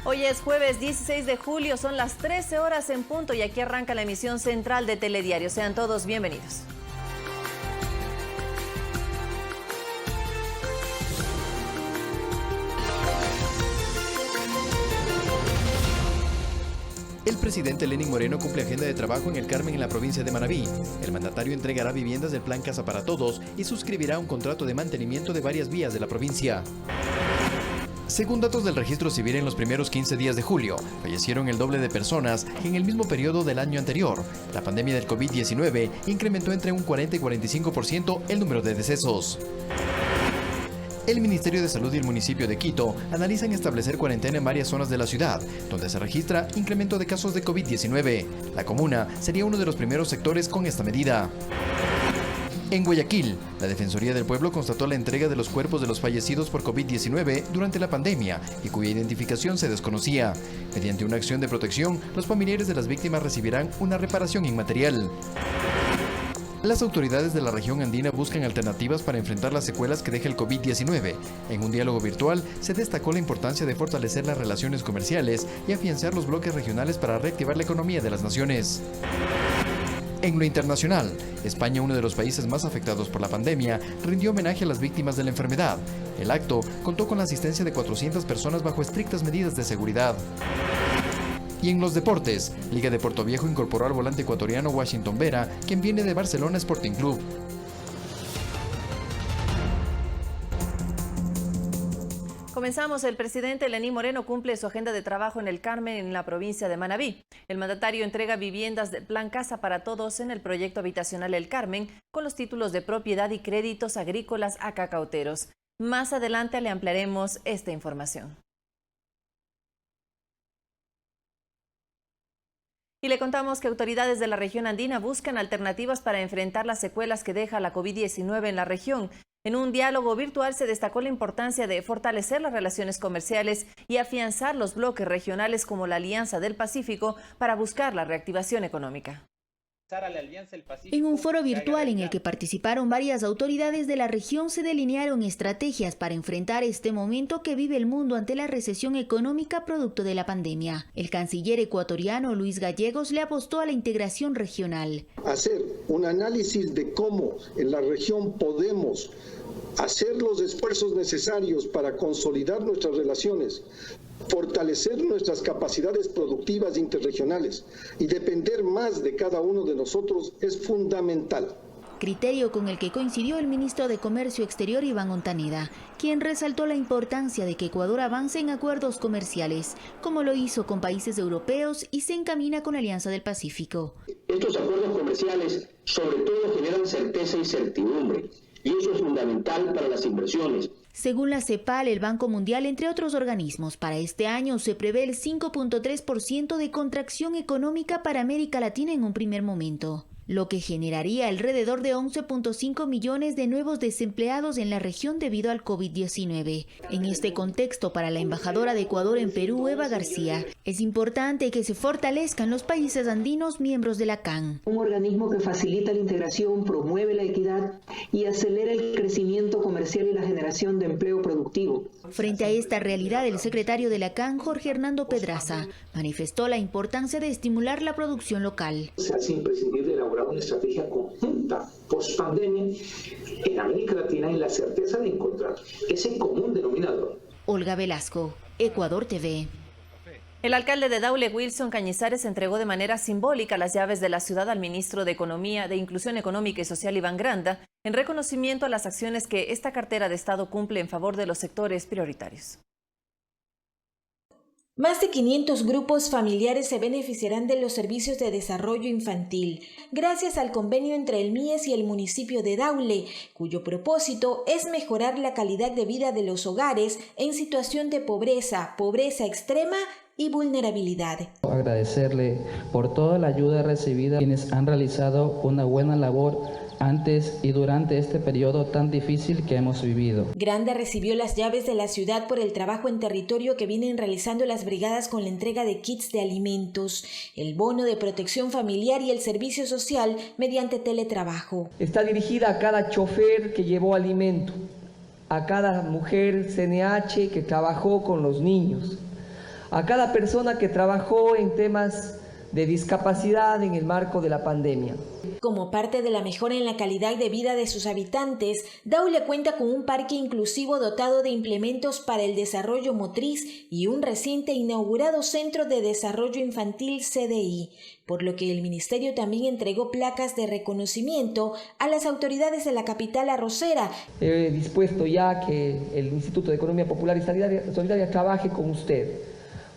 Hoy es jueves 16 de julio, son las 13 horas en punto y aquí arranca la emisión central de Telediario. Sean todos bienvenidos. El presidente Lenín Moreno cumple agenda de trabajo en el Carmen, en la provincia de Manabí. El mandatario entregará viviendas del Plan Casa para Todos y suscribirá un contrato de mantenimiento de varias vías de la provincia. Según datos del registro civil, en los primeros 15 días de julio, fallecieron el doble de personas que en el mismo periodo del año anterior. La pandemia del COVID-19 incrementó entre un 40 y 45% el número de decesos. El Ministerio de Salud y el municipio de Quito analizan establecer cuarentena en varias zonas de la ciudad, donde se registra incremento de casos de COVID-19. La comuna sería uno de los primeros sectores con esta medida. En Guayaquil, la Defensoría del Pueblo constató la entrega de los cuerpos de los fallecidos por COVID-19 durante la pandemia y cuya identificación se desconocía. Mediante una acción de protección, los familiares de las víctimas recibirán una reparación inmaterial. Las autoridades de la región andina buscan alternativas para enfrentar las secuelas que deja el COVID-19. En un diálogo virtual se destacó la importancia de fortalecer las relaciones comerciales y afianzar los bloques regionales para reactivar la economía de las naciones. En lo internacional, España, uno de los países más afectados por la pandemia, rindió homenaje a las víctimas de la enfermedad. El acto contó con la asistencia de 400 personas bajo estrictas medidas de seguridad. Y en los deportes, Liga de Puerto Viejo incorporó al volante ecuatoriano Washington Vera, quien viene de Barcelona Sporting Club. Comenzamos. El presidente Lenín Moreno cumple su agenda de trabajo en el Carmen, en la provincia de Manabí. El mandatario entrega viviendas del Plan Casa para Todos en el proyecto habitacional El Carmen, con los títulos de propiedad y créditos agrícolas a cacauteros. Más adelante le ampliaremos esta información. Y le contamos que autoridades de la región andina buscan alternativas para enfrentar las secuelas que deja la COVID-19 en la región. En un diálogo virtual se destacó la importancia de fortalecer las relaciones comerciales y afianzar los bloques regionales como la Alianza del Pacífico para buscar la reactivación económica. En un foro virtual en el que participaron varias autoridades de la región se delinearon estrategias para enfrentar este momento que vive el mundo ante la recesión económica producto de la pandemia. El canciller ecuatoriano Luis Gallegos le apostó a la integración regional. Hacer un análisis de cómo en la región podemos hacer los esfuerzos necesarios para consolidar nuestras relaciones, fortalecer nuestras capacidades productivas interregionales y depender más de cada uno de nosotros es fundamental. Criterio con el que coincidió el ministro de Comercio Exterior Iván Ontaneda, quien resaltó la importancia de que Ecuador avance en acuerdos comerciales, como lo hizo con países europeos y se encamina con la Alianza del Pacífico. Estos acuerdos comerciales sobre todo generan certeza y certidumbre, y eso es fundamental para las inversiones. Según la CEPAL, el Banco Mundial, entre otros organismos, para este año se prevé el 5.3% de contracción económica para América Latina en un primer momento, lo que generaría alrededor de 11.5 millones de nuevos desempleados en la región debido al COVID-19. En este contexto, para la embajadora de Ecuador en Perú, Eva García, es importante que se fortalezcan los países andinos miembros de la CAN. Un organismo que facilita la integración, promueve la equidad y acelera el crecimiento comercial y la generación de empleo productivo. Frente a esta realidad, el secretario de la CAN, Jorge Hernando Pedraza, manifestó la importancia de estimular la producción local. Se hace imprescindible elaborar una estrategia conjunta post-pandemia en América Latina y la certeza de encontrar ese común denominador. Olga Velasco, Ecuador TV. El alcalde de Daule, Wilson Cañizares, entregó de manera simbólica las llaves de la ciudad al ministro de Economía, de Inclusión Económica y Social, Iván Granda, en reconocimiento a las acciones que esta cartera de Estado cumple en favor de los sectores prioritarios. Más de 500 grupos familiares se beneficiarán de los servicios de desarrollo infantil, gracias al convenio entre el MIES y el municipio de Daule, cuyo propósito es mejorar la calidad de vida de los hogares en situación de pobreza, pobreza extrema y vulnerabilidad. Agradecerle por toda la ayuda recibida, quienes han realizado una buena labor antes y durante este periodo tan difícil que hemos vivido. Granda recibió las llaves de la ciudad por el trabajo en territorio que vienen realizando las brigadas con la entrega de kits de alimentos, el bono de protección familiar y el servicio social mediante teletrabajo. Está dirigida a cada chofer que llevó alimento, a cada mujer CNH que trabajó con los niños, a cada persona que trabajó en temas de discapacidad en el marco de la pandemia. Como parte de la mejora en la calidad de vida de sus habitantes, Daule cuenta con un parque inclusivo dotado de implementos para el desarrollo motriz y un reciente inaugurado Centro de Desarrollo Infantil CDI, por lo que el ministerio también entregó placas de reconocimiento a las autoridades de la capital arrocera. He dispuesto ya que el Instituto de Economía Popular y Solidaria trabaje con usted,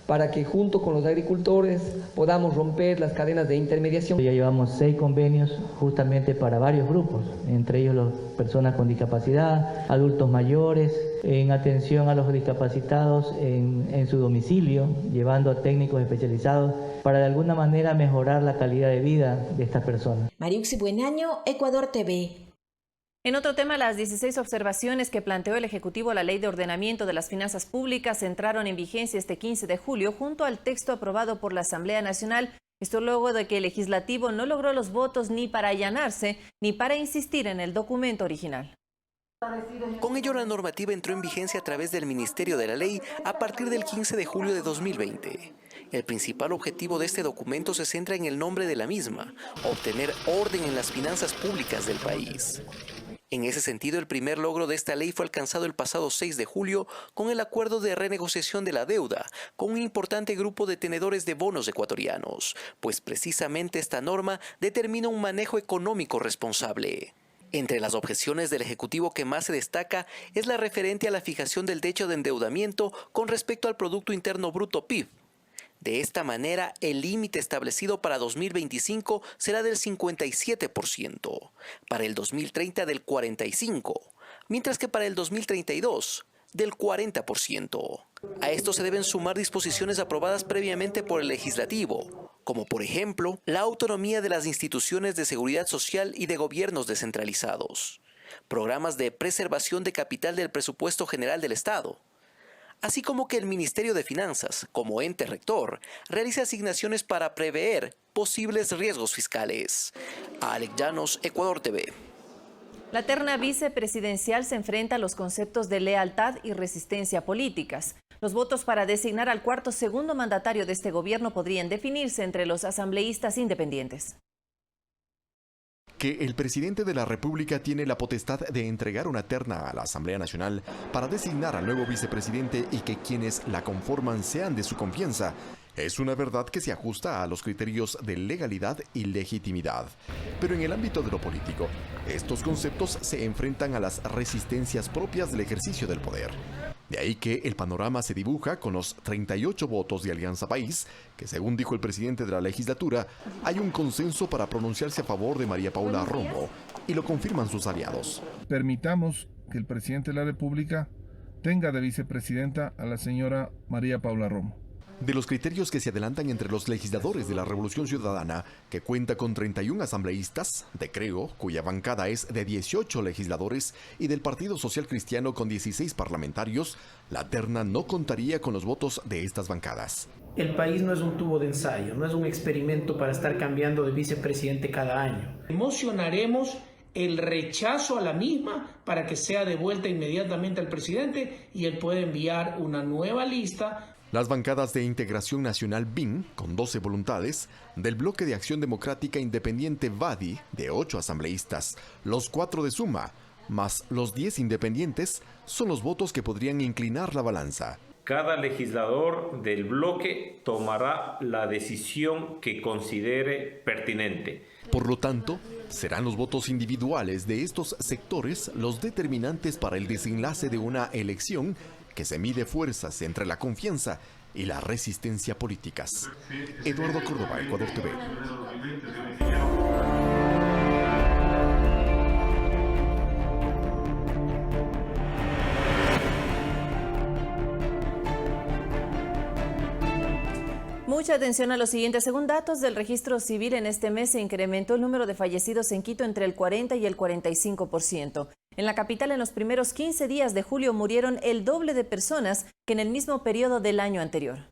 para que junto con los agricultores podamos romper las cadenas de intermediación. Ya llevamos 6 convenios justamente para varios grupos, entre ellos las personas con discapacidad, adultos mayores, en atención a los discapacitados en su domicilio, llevando a técnicos especializados para de alguna manera mejorar la calidad de vida de estas personas. Mariuxi Buenaño, Ecuador TV. En otro tema, las 16 observaciones que planteó el Ejecutivo a la Ley de Ordenamiento de las Finanzas Públicas entraron en vigencia este 15 de julio junto al texto aprobado por la Asamblea Nacional. Esto luego de que el Legislativo no logró los votos ni para allanarse ni para insistir en el documento original. Con ello, la normativa entró en vigencia a través del Ministerio de la Ley a partir del 15 de julio de 2020. El principal objetivo de este documento se centra en el nombre de la misma: obtener orden en las finanzas públicas del país. En ese sentido, el primer logro de esta ley fue alcanzado el pasado 6 de julio con el acuerdo de renegociación de la deuda con un importante grupo de tenedores de bonos ecuatorianos, pues precisamente esta norma determina un manejo económico responsable. Entre las objeciones del Ejecutivo que más se destaca es la referente a la fijación del techo de endeudamiento con respecto al Producto Interno Bruto PIB. De esta manera, el límite establecido para 2025 será del 57%, para el 2030 del 45%, mientras que para el 2032 del 40%. A esto se deben sumar disposiciones aprobadas previamente por el Legislativo, como por ejemplo, la autonomía de las instituciones de seguridad social y de gobiernos descentralizados, programas de preservación de capital del presupuesto general del Estado, así como que el Ministerio de Finanzas, como ente rector, realice asignaciones para prever posibles riesgos fiscales. Alex Llanos, Ecuador TV. La terna vicepresidencial se enfrenta a los conceptos de lealtad y resistencia políticas. Los votos para designar al cuarto segundo mandatario de este gobierno podrían definirse entre los asambleístas independientes. Que el presidente de la República tiene la potestad de entregar una terna a la Asamblea Nacional para designar al nuevo vicepresidente y que quienes la conforman sean de su confianza, es una verdad que se ajusta a los criterios de legalidad y legitimidad. Pero en el ámbito de lo político, estos conceptos se enfrentan a las resistencias propias del ejercicio del poder. De ahí que el panorama se dibuja con los 38 votos de Alianza País, que según dijo el presidente de la legislatura, hay un consenso para pronunciarse a favor de María Paula Romo, y lo confirman sus aliados. Permitamos que el presidente de la República tenga de vicepresidenta a la señora María Paula Romo. De los criterios que se adelantan entre los legisladores de la Revolución Ciudadana, que cuenta con 31 asambleístas, de Creo, cuya bancada es de 18 legisladores, y del Partido Social Cristiano con 16 parlamentarios, la terna no contaría con los votos de estas bancadas. El país no es un tubo de ensayo, no es un experimento para estar cambiando de vicepresidente cada año. Emocionaremos el rechazo a la misma para que sea devuelta inmediatamente al presidente y él pueda enviar una nueva lista. Las bancadas de Integración Nacional BIN, con 12 voluntades, del Bloque de Acción Democrática Independiente VADI, de 8 asambleístas, los 4 de Suma, más los 10 independientes, son los votos que podrían inclinar la balanza. Cada legislador del bloque tomará la decisión que considere pertinente. Por lo tanto, serán los votos individuales de estos sectores los determinantes para el desenlace de una elección que se mide fuerzas entre la confianza y la resistencia políticas. Eduardo Córdoba, Ecuador TV. Mucha atención a lo siguiente. Según datos del registro civil, en este mes se incrementó el número de fallecidos en Quito entre el 40 y el 45%. En la capital, en los primeros 15 días de julio murieron el doble de personas que en el mismo periodo del año anterior.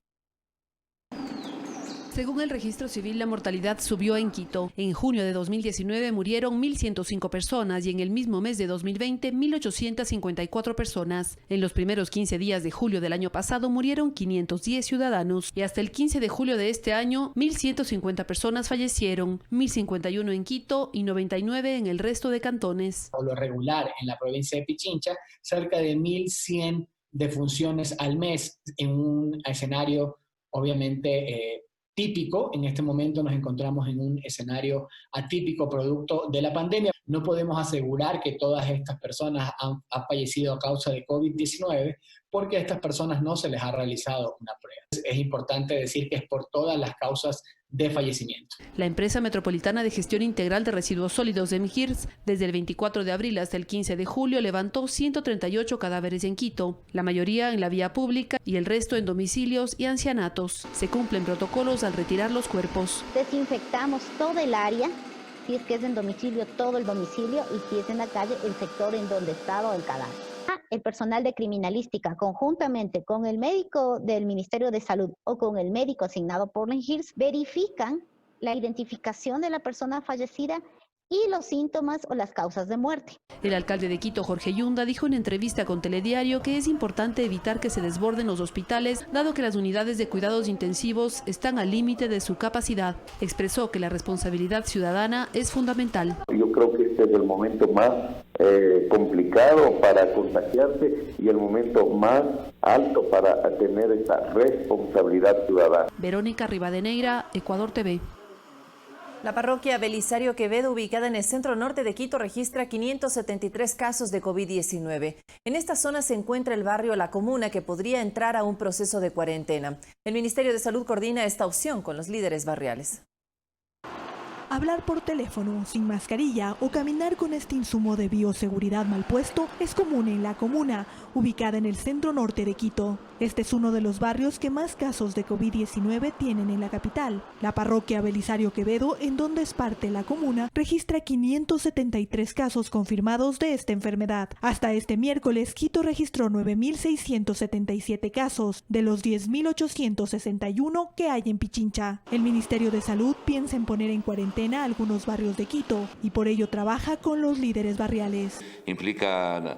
Según el registro civil, la mortalidad subió en Quito. En junio de 2019 murieron 1.105 personas y en el mismo mes de 2020, 1.854 personas. En los primeros 15 días de julio del año pasado murieron 510 ciudadanos y hasta el 15 de julio de este año, 1.150 personas fallecieron, 1.051 en Quito y 99 en el resto de cantones. Por lo regular, en la provincia de Pichincha, cerca de 1.100 defunciones al mes en un escenario, obviamente, típico. En este momento nos encontramos en un escenario atípico producto de la pandemia. No podemos asegurar que todas estas personas han fallecido a causa de COVID-19 porque a estas personas no se les ha realizado una prueba. Es importante decir que es por todas las causas de fallecimiento. La empresa metropolitana de gestión integral de residuos sólidos de MGIRS, desde el 24 de abril hasta el 15 de julio, levantó 138 cadáveres en Quito, la mayoría en la vía pública y el resto en domicilios y ancianatos. Se cumplen protocolos al retirar los cuerpos. Desinfectamos todo el área, si es que es en domicilio, todo el domicilio, y si es en la calle, el sector en donde estaba el cadáver. El personal de criminalística, conjuntamente con el médico del Ministerio de Salud o con el médico asignado por la MGIRS, verifican la identificación de la persona fallecida y los síntomas o las causas de muerte. El alcalde de Quito, Jorge Yunda, dijo en entrevista con Telediario que es importante evitar que se desborden los hospitales, dado que las unidades de cuidados intensivos están al límite de su capacidad. Expresó que la responsabilidad ciudadana es fundamental. Yo creo que este es el momento más complicado para contagiarse y el momento más alto para tener esta responsabilidad ciudadana. Verónica Rivadeneira, Ecuador TV. La parroquia Belisario Quevedo, ubicada en el centro norte de Quito, registra 573 casos de COVID-19. En esta zona se encuentra el barrio La Comuna, que podría entrar a un proceso de cuarentena. El Ministerio de Salud coordina esta opción con los líderes barriales. Hablar por teléfono, sin mascarilla o caminar con este insumo de bioseguridad mal puesto es común en La Comuna, ubicada en el centro norte de Quito. Este es uno de los barrios que más casos de COVID-19 tienen en la capital. La parroquia Belisario Quevedo, en donde es parte La Comuna, registra 573 casos confirmados de esta enfermedad. Hasta este miércoles, Quito registró 9.677 casos, de los 10.861 que hay en Pichincha. El Ministerio de Salud piensa en poner en cuarentena algunos barrios de Quito y por ello trabaja con los líderes barriales. Implica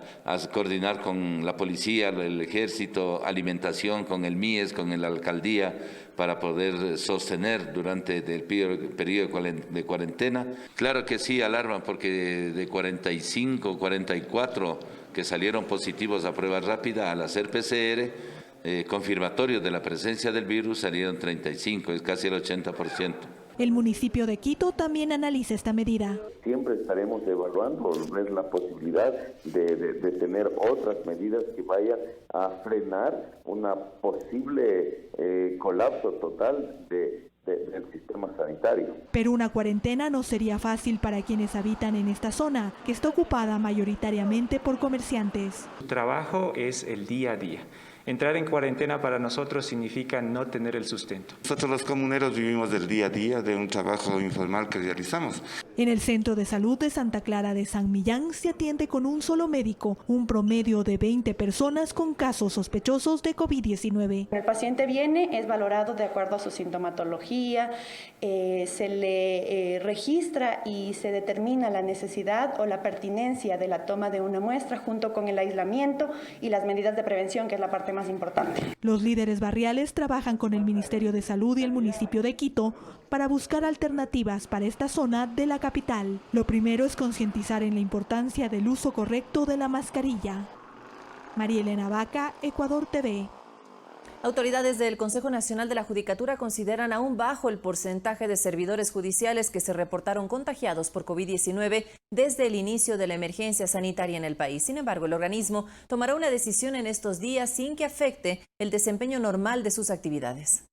coordinar con la policía, el ejército, alimentación con el MIES, con la alcaldía, para poder sostener durante el periodo de cuarentena. Claro que sí, alarman, porque de 45, 44 que salieron positivos a prueba rápida al hacer PCR, confirmatorios de la presencia del virus, salieron 35, es casi el 80%. El municipio de Quito también analiza esta medida. Siempre estaremos evaluando ver la posibilidad de tener otras medidas que vayan a frenar una posible colapso total del sistema sanitario. Pero una cuarentena no sería fácil para quienes habitan en esta zona, que está ocupada mayoritariamente por comerciantes. Su trabajo es el día a día. Entrar en cuarentena para nosotros significa no tener el sustento. Nosotros los comuneros vivimos del día a día de un trabajo informal que realizamos. En el Centro de Salud de Santa Clara de San Millán se atiende con un solo médico, un promedio de 20 personas con casos sospechosos de COVID-19. El paciente viene, es valorado de acuerdo a su sintomatología, se le registra y se determina la necesidad o la pertinencia de la toma de una muestra junto con el aislamiento y las medidas de prevención, que es la parte más importante. Los líderes barriales trabajan con el Ministerio de Salud y el municipio de Quito para buscar alternativas para esta zona de la capital. Lo primero es concientizar en la importancia del uso correcto de la mascarilla. María Elena Vaca, Ecuador TV. Autoridades del Consejo Nacional de la Judicatura consideran aún bajo el porcentaje de servidores judiciales que se reportaron contagiados por COVID-19 desde el inicio de la emergencia sanitaria en el país. Sin embargo, el organismo tomará una decisión en estos días sin que afecte el desempeño normal de sus actividades.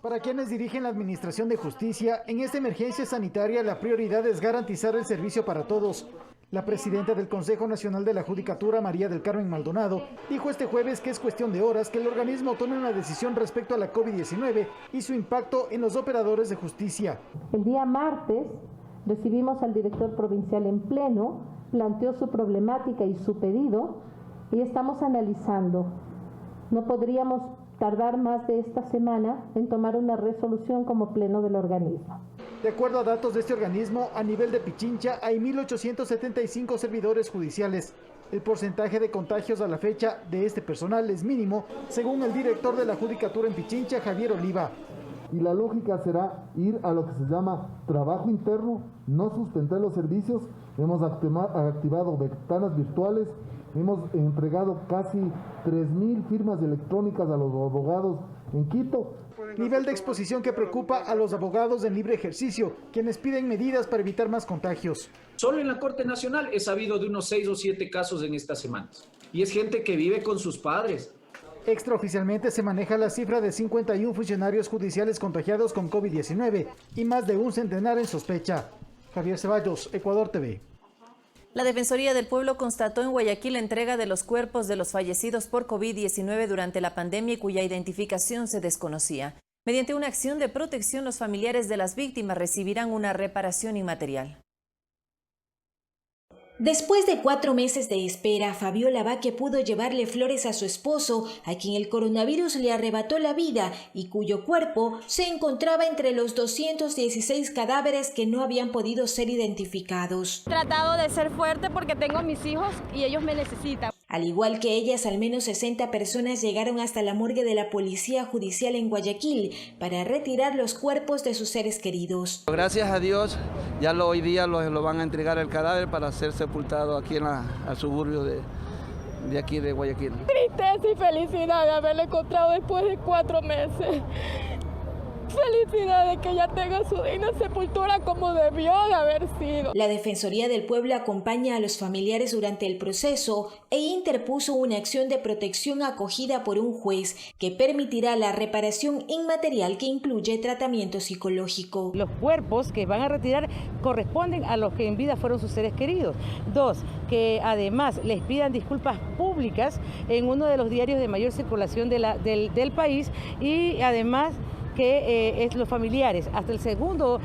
Para quienes dirigen la Administración de Justicia, en esta emergencia sanitaria la prioridad es garantizar el servicio para todos. La presidenta del Consejo Nacional de la Judicatura, María del Carmen Maldonado, dijo este jueves que es cuestión de horas que el organismo tome una decisión respecto a la COVID-19 y su impacto en los operadores de justicia. El día martes recibimos al director provincial en pleno, planteó su problemática y su pedido y estamos analizando. No podríamos tardar más de esta semana en tomar una resolución como pleno del organismo. De acuerdo a datos de este organismo, a nivel de Pichincha hay 1.875 servidores judiciales. El porcentaje de contagios a la fecha de este personal es mínimo, según el director de la Judicatura en Pichincha, Javier Oliva. Y la lógica será ir a lo que se llama trabajo interno, no suspender los servicios. Hemos activado ventanas virtuales, hemos entregado casi 3.000 firmas electrónicas a los abogados en Quito. Nivel de exposición que preocupa a los abogados en libre ejercicio, quienes piden medidas para evitar más contagios. Solo en la Corte Nacional he sabido de unos 6 o 7 casos en estas semanas. Y es gente que vive con sus padres. Extraoficialmente se maneja la cifra de 51 funcionarios judiciales contagiados con COVID-19 y más de un centenar en sospecha. Javier Ceballos, Ecuador TV. La Defensoría del Pueblo constató en Guayaquil la entrega de los cuerpos de los fallecidos por COVID-19 durante la pandemia y cuya identificación se desconocía. Mediante una acción de protección, los familiares de las víctimas recibirán una reparación inmaterial. Después de 4 meses de espera, Fabiola Baque pudo llevarle flores a su esposo, a quien el coronavirus le arrebató la vida y cuyo cuerpo se encontraba entre los 216 cadáveres que no habían podido ser identificados. He tratado de ser fuerte porque tengo a mis hijos y ellos me necesitan. Al igual que ellas, al menos 60 personas llegaron hasta la morgue de la Policía Judicial en Guayaquil para retirar los cuerpos de sus seres queridos. Gracias a Dios, ya hoy día lo van a entregar el cadáver para ser sepultado aquí al suburbio de aquí de Guayaquil. Tristeza y felicidad de haberlo encontrado después de 4 meses. Felicidad de que ella tenga su digna sepultura como debió de haber sido. La Defensoría del Pueblo acompaña a los familiares durante el proceso e interpuso una acción de protección acogida por un juez que permitirá la reparación inmaterial que incluye tratamiento psicológico. Los cuerpos que van a retirar corresponden a los que en vida fueron sus seres queridos. 2, que además les pidan disculpas públicas en uno de los diarios de mayor circulación del país y además que es los familiares, hasta el 2º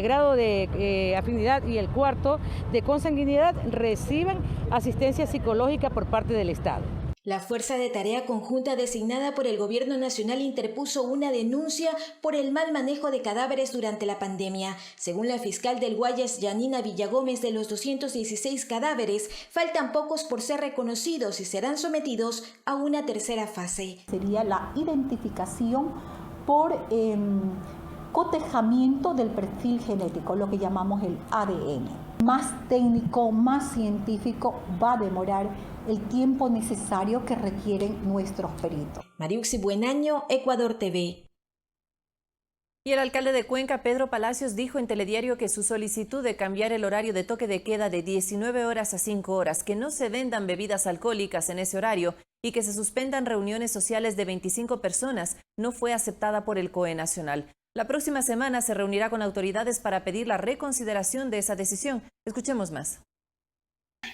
grado de afinidad y el 4º de consanguinidad reciban asistencia psicológica por parte del Estado. La Fuerza de Tarea Conjunta designada por el Gobierno Nacional interpuso una denuncia por el mal manejo de cadáveres durante la pandemia. Según la fiscal del Guayas, Yanina Villagómez, de los 216 cadáveres, faltan pocos por ser reconocidos y serán sometidos a una tercera fase. Sería la identificación por cotejamiento del perfil genético, lo que llamamos el ADN. Más técnico, más científico, va a demorar el tiempo necesario que requieren nuestros peritos. Mariuxi Buenaño, Ecuador TV. Y el alcalde de Cuenca, Pedro Palacios, dijo en Telediario que su solicitud de cambiar el horario de toque de queda de 19 horas a 5 horas, que no se vendan bebidas alcohólicas en ese horario y que se suspendan reuniones sociales de 25 personas, no fue aceptada por el COE Nacional. La próxima semana se reunirá con autoridades para pedir la reconsideración de esa decisión. Escuchemos más.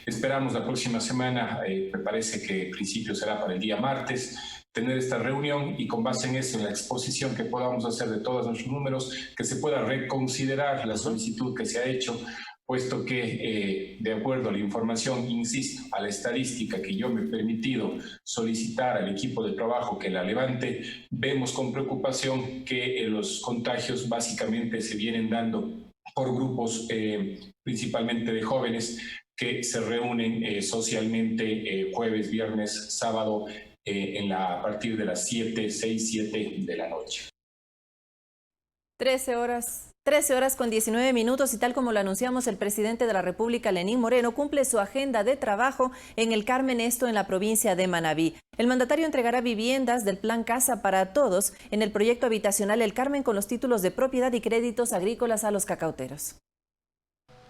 Esperamos la próxima semana, me parece que el principio será para el día martes, tener esta reunión y con base en eso, en la exposición que podamos hacer de todos nuestros números, que se pueda reconsiderar la solicitud que se ha hecho, puesto que de acuerdo a la información, insisto, a la estadística que yo me he permitido solicitar al equipo de trabajo que la levante, vemos con preocupación que los contagios básicamente se vienen dando por grupos principalmente de jóvenes que se reúnen socialmente jueves, viernes, sábado, a partir de las 6, 7 de la noche. 13 horas con 19 minutos y tal como lo anunciamos, el presidente de la República, Lenín Moreno, cumple su agenda de trabajo en el Carmen, esto en la provincia de Manabí. El mandatario entregará viviendas del Plan Casa para Todos en el proyecto habitacional El Carmen con los títulos de propiedad y créditos agrícolas a los cacauteros.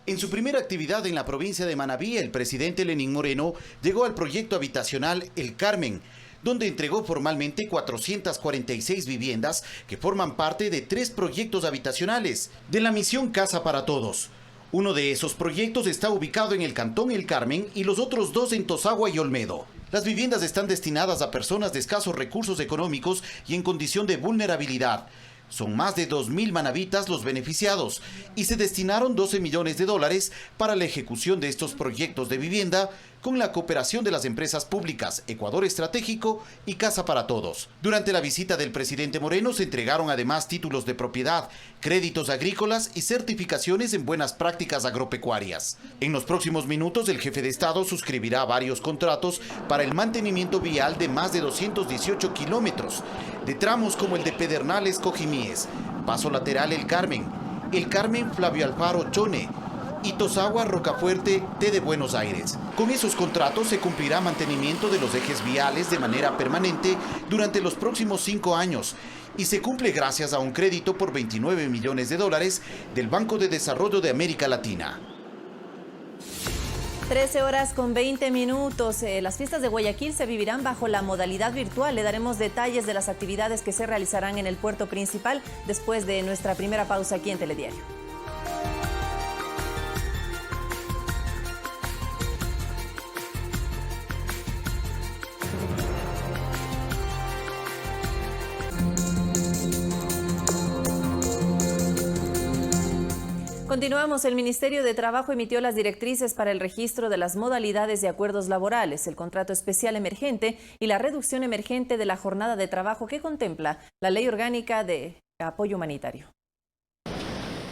En su primera actividad en la provincia de Manabí, el presidente Lenín Moreno llegó al proyecto habitacional El Carmen, donde entregó formalmente 446 viviendas que forman parte de 3 proyectos habitacionales de la misión Casa para Todos. Uno de esos proyectos está ubicado en el cantón El Carmen y los otros 2 en Tosagua y Olmedo. Las viviendas están destinadas a personas de escasos recursos económicos y en condición de vulnerabilidad, Son más de 2.000 manavitas los beneficiados y se destinaron 12 millones de dólares para la ejecución de estos proyectos de vivienda con la cooperación de las empresas públicas Ecuador Estratégico y Casa para Todos. Durante la visita del presidente Moreno se entregaron además títulos de propiedad, créditos agrícolas y certificaciones en buenas prácticas agropecuarias. En los próximos minutos el jefe de Estado suscribirá varios contratos para el mantenimiento vial de más de 218 kilómetros de tramos como el de Pedernales Cojimíes, Paso Lateral El Carmen Flavio Alfaro Chone y Tosagua Rocafuerte T de Buenos Aires. Con esos contratos se cumplirá mantenimiento de los ejes viales de manera permanente durante los próximos 5 años y se cumple gracias a un crédito por 29 millones de dólares del Banco de Desarrollo de América Latina. 13:20. Las fiestas de Guayaquil se vivirán bajo la modalidad virtual. Le daremos detalles de las actividades que se realizarán en el puerto principal después de nuestra primera pausa aquí en Telediario. Continuamos. El Ministerio de Trabajo emitió las directrices para el registro de las modalidades de acuerdos laborales, el contrato especial emergente y la reducción emergente de la jornada de trabajo que contempla la Ley Orgánica de Apoyo Humanitario.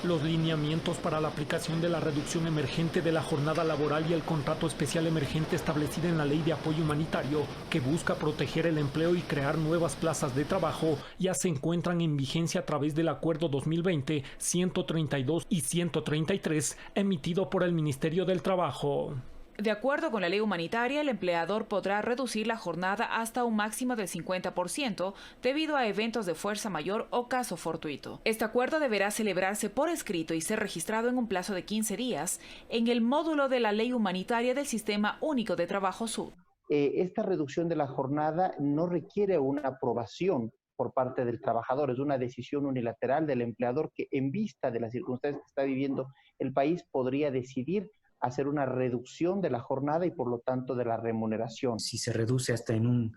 Los lineamientos para la aplicación de la reducción emergente de la jornada laboral y el contrato especial emergente establecida en la Ley de Apoyo Humanitario, que busca proteger el empleo y crear nuevas plazas de trabajo, ya se encuentran en vigencia a través del Acuerdo 2020 132 y 133 emitido por el Ministerio del Trabajo. De acuerdo con la ley humanitaria, el empleador podrá reducir la jornada hasta un máximo del 50% debido a eventos de fuerza mayor o caso fortuito. Este acuerdo deberá celebrarse por escrito y ser registrado en un plazo de 15 días en el módulo de la ley humanitaria del Sistema Único de Trabajo SUD. Esta reducción de la jornada no requiere una aprobación por parte del trabajador, es una decisión unilateral del empleador que, en vista de las circunstancias que está viviendo el país, podría decidir hacer una reducción de la jornada y por lo tanto de la remuneración. Si se reduce hasta en un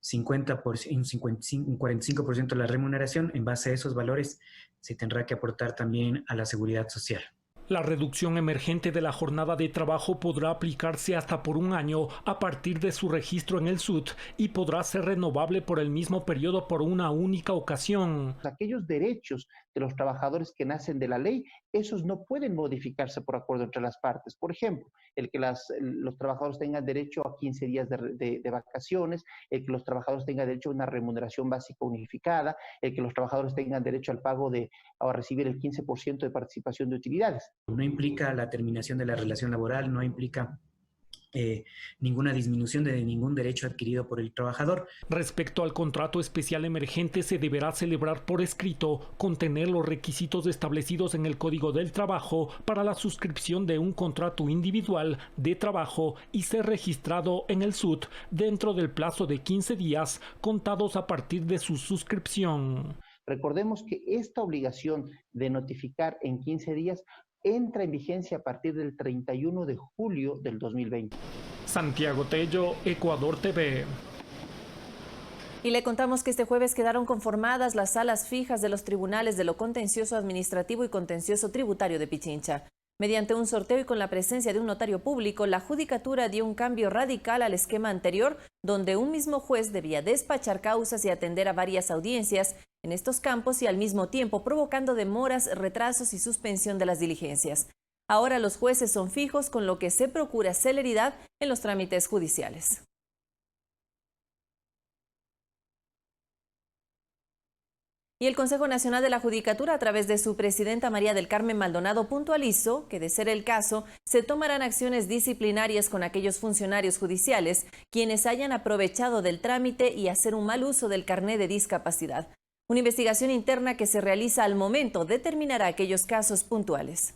45% de la remuneración, en base a esos valores se tendrá que aportar también a la seguridad social. La reducción emergente de la jornada de trabajo podrá aplicarse hasta por un año a partir de su registro en el SUD y podrá ser renovable por el mismo periodo por una única ocasión. Aquellos derechos de los trabajadores que nacen de la ley, esos no pueden modificarse por acuerdo entre las partes. Por ejemplo, el que los trabajadores tengan derecho a 15 días de vacaciones, el que los trabajadores tengan derecho a una remuneración básica unificada, el que los trabajadores tengan derecho al pago a recibir el 15% de participación de utilidades. No implica la terminación de la relación laboral, no implica ninguna disminución de ningún derecho adquirido por el trabajador. Respecto al contrato especial emergente, se deberá celebrar por escrito, contener los requisitos establecidos en el Código del Trabajo para la suscripción de un contrato individual de trabajo y ser registrado en el SUD dentro del plazo de 15 días contados a partir de su suscripción. Recordemos que esta obligación de notificar en 15 días entra en vigencia a partir del 31 de julio del 2020. Santiago Tello, Ecuador TV. Y le contamos que este jueves quedaron conformadas las salas fijas de los tribunales de lo contencioso administrativo y contencioso tributario de Pichincha. Mediante un sorteo y con la presencia de un notario público, la judicatura dio un cambio radical al esquema anterior, donde un mismo juez debía despachar causas y atender a varias audiencias en estos campos y al mismo tiempo provocando demoras, retrasos y suspensión de las diligencias. Ahora los jueces son fijos, con lo que se procura celeridad en los trámites judiciales. Y el Consejo Nacional de la Judicatura, a través de su presidenta María del Carmen Maldonado, puntualizó que, de ser el caso, se tomarán acciones disciplinarias con aquellos funcionarios judiciales quienes hayan aprovechado del trámite y hacer un mal uso del carné de discapacidad. Una investigación interna que se realiza al momento determinará aquellos casos puntuales.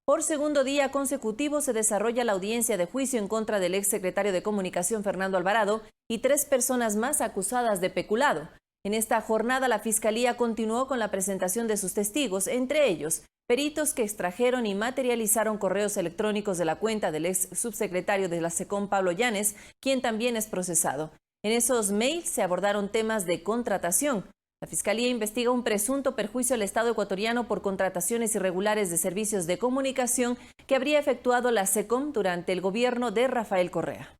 Por segundo día consecutivo se desarrolla la audiencia de juicio en contra del exsecretario de Comunicación Fernando Alvarado y 3 personas más acusadas de peculado. En esta jornada la Fiscalía continuó con la presentación de sus testigos, entre ellos peritos que extrajeron y materializaron correos electrónicos de la cuenta del ex subsecretario de la SECOM, Pablo Llanes, quien también es procesado. En esos mails se abordaron temas de contratación. La Fiscalía investiga un presunto perjuicio al Estado ecuatoriano por contrataciones irregulares de servicios de comunicación que habría efectuado la SECOM durante el gobierno de Rafael Correa.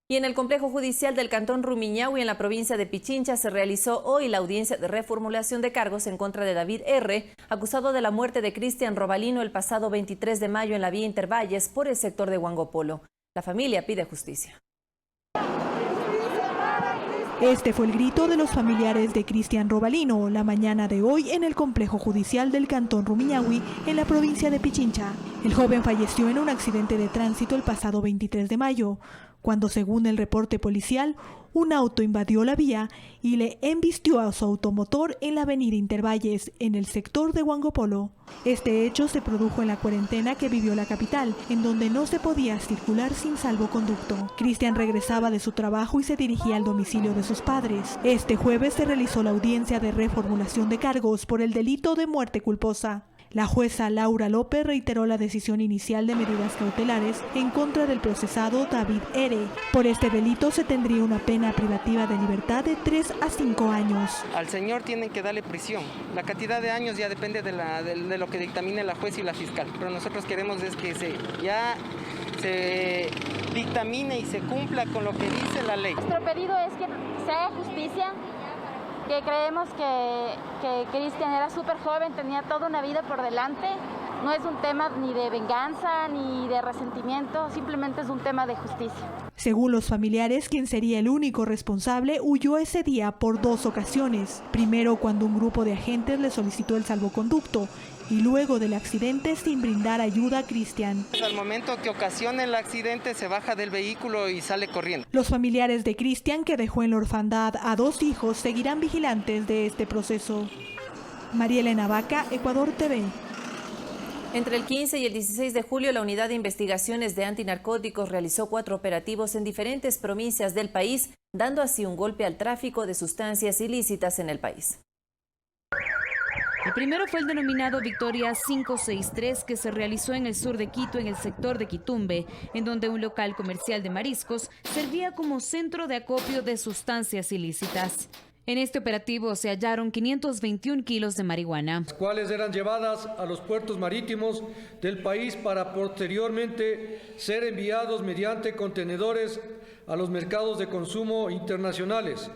Y en el complejo judicial del Cantón Rumiñahui, en la provincia de Pichincha, se realizó hoy la audiencia de reformulación de cargos en contra de David R., acusado de la muerte de Cristian Robalino el pasado 23 de mayo en la vía Intervalles por el sector de Huangopolo. La familia pide justicia. Este fue el grito de los familiares de Cristian Robalino la mañana de hoy en el complejo judicial del Cantón Rumiñahui, en la provincia de Pichincha. El joven falleció en un accidente de tránsito el pasado 23 de mayo, cuando, según el reporte policial, un auto invadió la vía y le embistió a su automotor en la avenida Intervalles, en el sector de Huangopolo. Este hecho se produjo en la cuarentena que vivió la capital, en donde no se podía circular sin salvoconducto. Cristian regresaba de su trabajo y se dirigía al domicilio de sus padres. Este jueves se realizó la audiencia de reformulación de cargos por el delito de muerte culposa. La jueza Laura López reiteró la decisión inicial de medidas cautelares en contra del procesado David R. Por este delito se tendría una pena privativa de libertad de 3 a 5 años. Al señor tienen que darle prisión. La cantidad de años ya depende de lo que dictamine la jueza y la fiscal. Pero nosotros queremos es que se dictamine y se cumpla con lo que dice la ley. Nuestro pedido es que se haga justicia, que creemos que Cristian era súper joven, tenía toda una vida por delante. No es un tema ni de venganza ni de resentimiento, simplemente es un tema de justicia. Según los familiares, quien sería el único responsable huyó ese día por 2 ocasiones. Primero, cuando un grupo de agentes le solicitó el salvoconducto, y luego del accidente sin brindar ayuda a Cristian. Al momento que ocasiona el accidente se baja del vehículo y sale corriendo. Los familiares de Cristian, que dejó en la orfandad a 2 hijos, seguirán vigilantes de este proceso. María Elena Vaca, Ecuador TV. Entre el 15 y el 16 de julio, la Unidad de Investigaciones de Antinarcóticos realizó 4 operativos en diferentes provincias del país, dando así un golpe al tráfico de sustancias ilícitas en el país. El primero fue el denominado Victoria 563, que se realizó en el sur de Quito, en el sector de Quitumbe, en donde un local comercial de mariscos servía como centro de acopio de sustancias ilícitas. En este operativo se hallaron 521 kilos de marihuana, las cuales eran llevadas a los puertos marítimos del país para posteriormente ser enviados mediante contenedores a los mercados de consumo internacionales.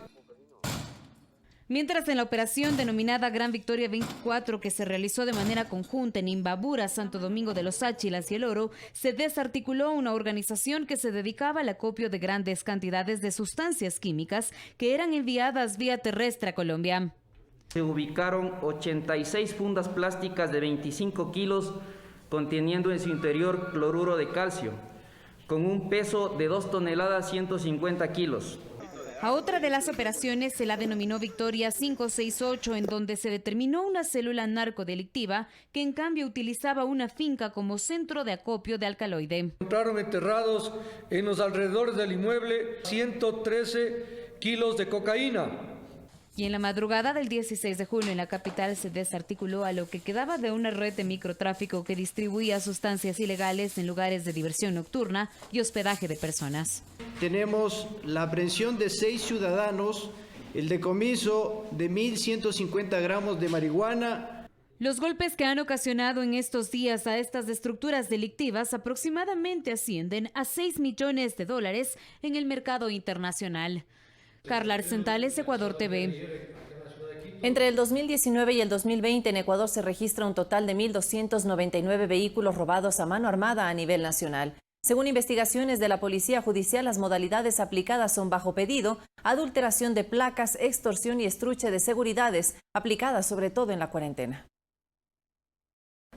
Mientras en la operación denominada Gran Victoria 24, que se realizó de manera conjunta en Imbabura, Santo Domingo de los Áchilas y El Oro, se desarticuló una organización que se dedicaba al acopio de grandes cantidades de sustancias químicas que eran enviadas vía terrestre a Colombia. Se ubicaron 86 fundas plásticas de 25 kilos conteniendo en su interior cloruro de calcio, con un peso de 2 toneladas 150 kilos. A otra de las operaciones se la denominó Victoria 568, en donde se determinó una célula narcodelictiva que en cambio utilizaba una finca como centro de acopio de alcaloide. Encontraron enterrados en los alrededores del inmueble 113 kilos de cocaína. Y en la madrugada del 16 de julio en la capital se desarticuló a lo que quedaba de una red de microtráfico que distribuía sustancias ilegales en lugares de diversión nocturna y hospedaje de personas. Tenemos la aprehensión de 6 ciudadanos, el decomiso de 1.150 gramos de marihuana. Los golpes que han ocasionado en estos días a estas estructuras delictivas aproximadamente ascienden a $6 millones en el mercado internacional. Carla Arcentales, Ecuador TV. Entre el 2019 y el 2020 en Ecuador se registra un total de 1.299 vehículos robados a mano armada a nivel nacional. Según investigaciones de la Policía Judicial, las modalidades aplicadas son bajo pedido, adulteración de placas, extorsión y estruche de seguridades, aplicadas sobre todo en la cuarentena.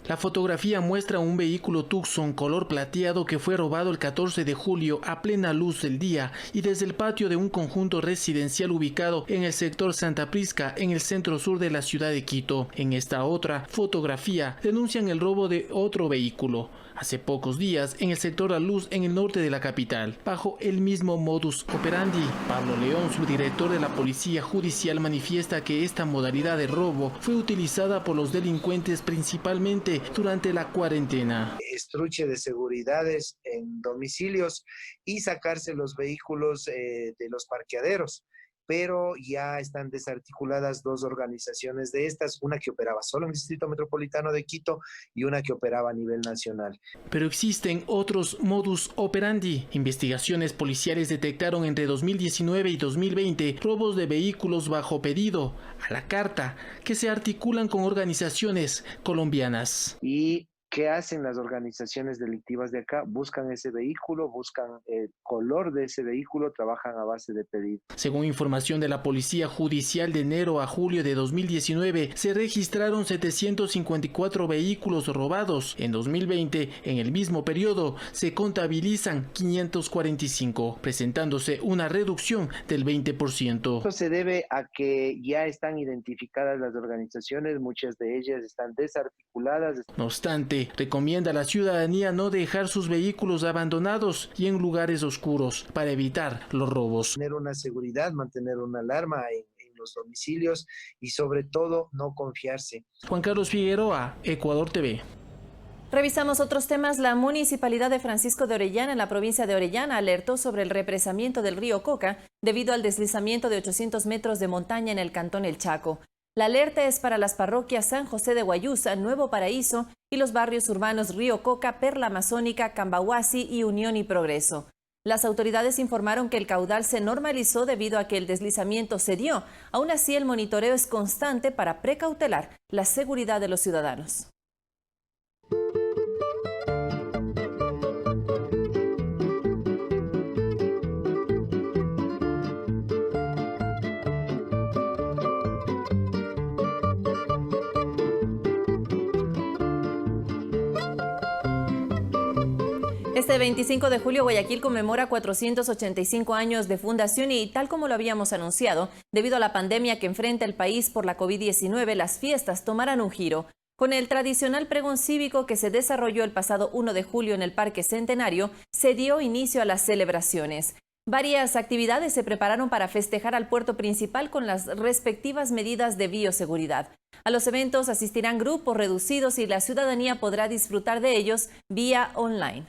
La fotografía muestra un vehículo Tucson color plateado que fue robado el 14 de julio a plena luz del día y desde el patio de un conjunto residencial ubicado en el sector Santa Prisca, en el centro sur de la ciudad de Quito. En esta otra fotografía denuncian el robo de otro vehículo hace pocos días en el sector La Luz, en el norte de la capital, bajo el mismo modus operandi. Pablo León, subdirector de la Policía Judicial, manifiesta que esta modalidad de robo fue utilizada por los delincuentes principalmente durante la cuarentena. estruche de seguridades en domicilios y sacarse los vehículos de los parqueaderos. Pero ya están desarticuladas dos organizaciones de estas, una que operaba solo en el Distrito Metropolitano de Quito y una que operaba a nivel nacional. Pero existen otros modus operandi. Investigaciones policiales detectaron entre 2019 y 2020 robos de vehículos bajo pedido, a la carta, que se articulan con organizaciones colombianas. ¿Y qué hacen las organizaciones delictivas de acá? Buscan ese vehículo, buscan el color de ese vehículo, trabajan a base de pedido. Según información de la Policía Judicial, de enero a julio de 2019 se registraron 754 vehículos robados. En 2020, en el mismo periodo, se contabilizan 545, presentándose una reducción del 20%. Esto se debe a que ya están identificadas las organizaciones, muchas de ellas están desarticuladas. No obstante, recomienda a la ciudadanía no dejar sus vehículos abandonados y en lugares oscuros para evitar los robos. Tener una seguridad, mantener una alarma en los domicilios y sobre todo no confiarse. Juan Carlos Figueroa, Ecuador TV. Revisamos otros temas. La Municipalidad de Francisco de Orellana, en la provincia de Orellana, alertó sobre el represamiento del río Coca debido al deslizamiento de 800 metros de montaña en el cantón El Chaco. La alerta es para las parroquias San José de Guayusa, Nuevo Paraíso y los barrios urbanos Río Coca, Perla Amazónica, Cambahuasi y Unión y Progreso. Las autoridades informaron que el caudal se normalizó debido a que el deslizamiento se dio. Aún así, el monitoreo es constante para precautelar la seguridad de los ciudadanos. Este 25 de julio, Guayaquil conmemora 485 años de fundación y, tal como lo habíamos anunciado, debido a la pandemia que enfrenta el país por la COVID-19, las fiestas tomarán un giro. Con el tradicional pregón cívico que se desarrolló el pasado 1 de julio en el Parque Centenario, se dio inicio a las celebraciones. Varias actividades se prepararon para festejar al puerto principal con las respectivas medidas de bioseguridad. A los eventos asistirán grupos reducidos y la ciudadanía podrá disfrutar de ellos vía online.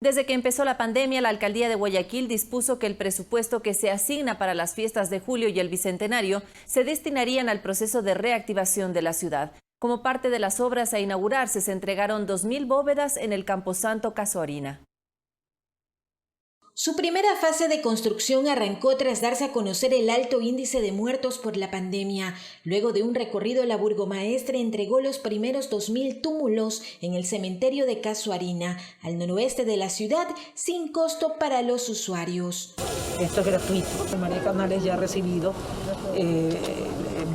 Desde que empezó la pandemia, la Alcaldía de Guayaquil dispuso que el presupuesto que se asigna para las fiestas de julio y el Bicentenario se destinarían al proceso de reactivación de la ciudad. Como parte de las obras a inaugurarse, se entregaron 2.000 bóvedas en el Camposanto Casuarina. Su primera fase de construcción arrancó tras darse a conocer el alto índice de muertos por la pandemia. Luego de un recorrido, la burgomaestre entregó los primeros 2.000 túmulos en el cementerio de Casuarina, al noroeste de la ciudad, sin costo para los usuarios. Esto es gratuito. María Canales ya ha recibido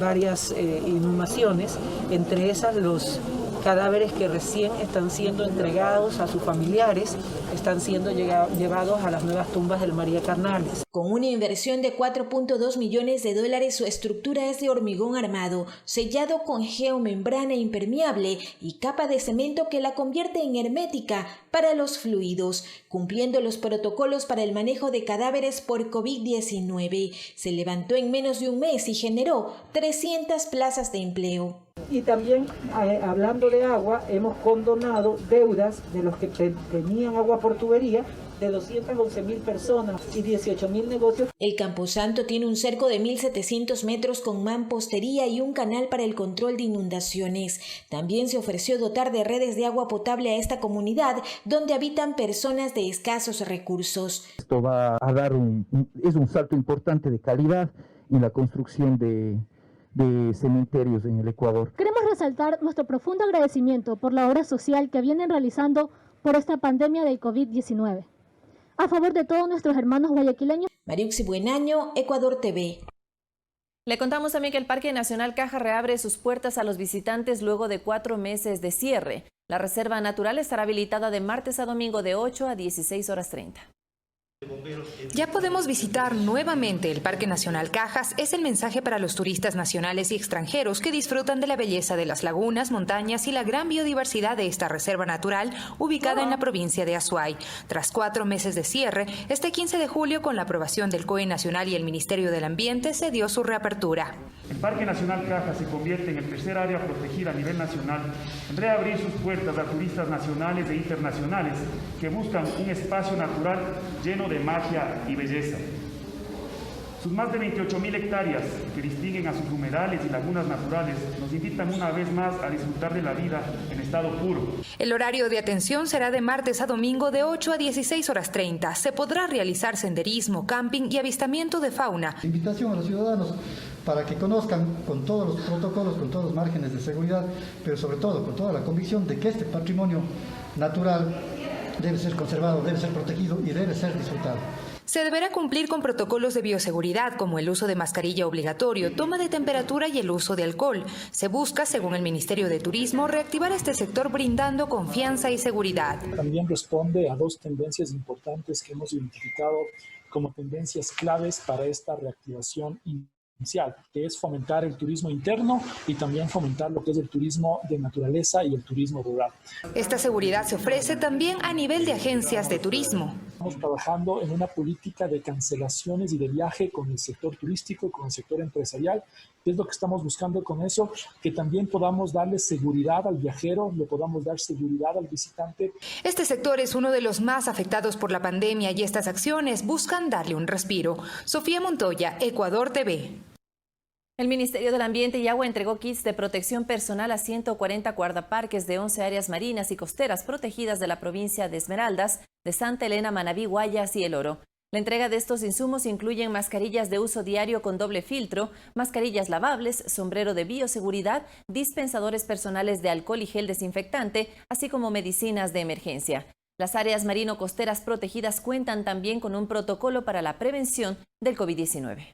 varias inhumaciones, entre esas los cadáveres que recién están siendo entregados a sus familiares, están siendo llevados a las nuevas tumbas del María Canales. Con una inversión de $4.2 millones, su estructura es de hormigón armado, sellado con geomembrana impermeable y capa de cemento que la convierte en hermética para los fluidos, cumpliendo los protocolos para el manejo de cadáveres por COVID-19. Se levantó en menos de un mes y generó 300 plazas de empleo. Y también, hablando de agua, hemos condonado deudas de los que tenían agua por tubería de 211.000 personas y 18.000 negocios. El Camposanto tiene un cerco de 1.700 metros con mampostería y un canal para el control de inundaciones. También se ofreció dotar de redes de agua potable a esta comunidad, donde habitan personas de escasos recursos. Esto va a dar un salto importante de calidad en la construcción de cementerios en el Ecuador. Queremos resaltar nuestro profundo agradecimiento por la obra social que vienen realizando por esta pandemia del COVID-19. A favor de todos nuestros hermanos guayaquileños. Mariuxi Buenaño, Ecuador TV. Le contamos también que el Parque Nacional Caja reabre sus puertas a los visitantes luego de 4 meses de cierre. La reserva natural estará habilitada de martes a domingo de 8 a 16:30. Ya podemos visitar nuevamente el Parque Nacional Cajas, es el mensaje para los turistas nacionales y extranjeros que disfrutan de la belleza de las lagunas, montañas y la gran biodiversidad de esta reserva natural ubicada en la provincia de Azuay. Tras 4 meses de cierre, este 15 de julio, con la aprobación del COE Nacional y el Ministerio del Ambiente, se dio su reapertura. El Parque Nacional Cajas se convierte en el tercer área protegida a nivel nacional en reabrir sus puertas a turistas nacionales e internacionales que buscan un espacio natural lleno de magia y belleza. Sus más de 28.000 hectáreas que distinguen a sus humedales y lagunas naturales nos invitan una vez más a disfrutar de la vida en estado puro. El horario de atención será de martes a domingo de 8 a 16:30. Se podrá realizar senderismo, camping y avistamiento de fauna. Invitación a los ciudadanos para que conozcan con todos los protocolos, con todos los márgenes de seguridad, pero sobre todo con toda la convicción de que este patrimonio natural debe ser conservado, debe ser protegido y debe ser disfrutado. Se deberá cumplir con protocolos de bioseguridad como el uso de mascarilla obligatorio, toma de temperatura y el uso de alcohol. Se busca, según el Ministerio de Turismo, reactivar este sector brindando confianza y seguridad. También responde a 2 tendencias importantes que hemos identificado como tendencias claves para esta reactivación inicial, que es fomentar el turismo interno y también fomentar lo que es el turismo de naturaleza y el turismo rural. Esta seguridad se ofrece también a nivel de agencias de turismo. Estamos trabajando en una política de cancelaciones y de viaje con el sector turístico, con el sector empresarial. ¿Qué es lo que estamos buscando con eso? Que también podamos darle seguridad al viajero, le podamos dar seguridad al visitante. Este sector es uno de los más afectados por la pandemia y estas acciones buscan darle un respiro. Sofía Montoya, Ecuador TV. El Ministerio del Ambiente y Agua entregó kits de protección personal a 140 guardaparques de 11 áreas marinas y costeras protegidas de la provincia de Esmeraldas, de Santa Elena, Manabí, Guayas y El Oro. La entrega de estos insumos incluyen mascarillas de uso diario con doble filtro, mascarillas lavables, sombrero de bioseguridad, dispensadores personales de alcohol y gel desinfectante, así como medicinas de emergencia. Las áreas marino-costeras protegidas cuentan también con un protocolo para la prevención del COVID-19.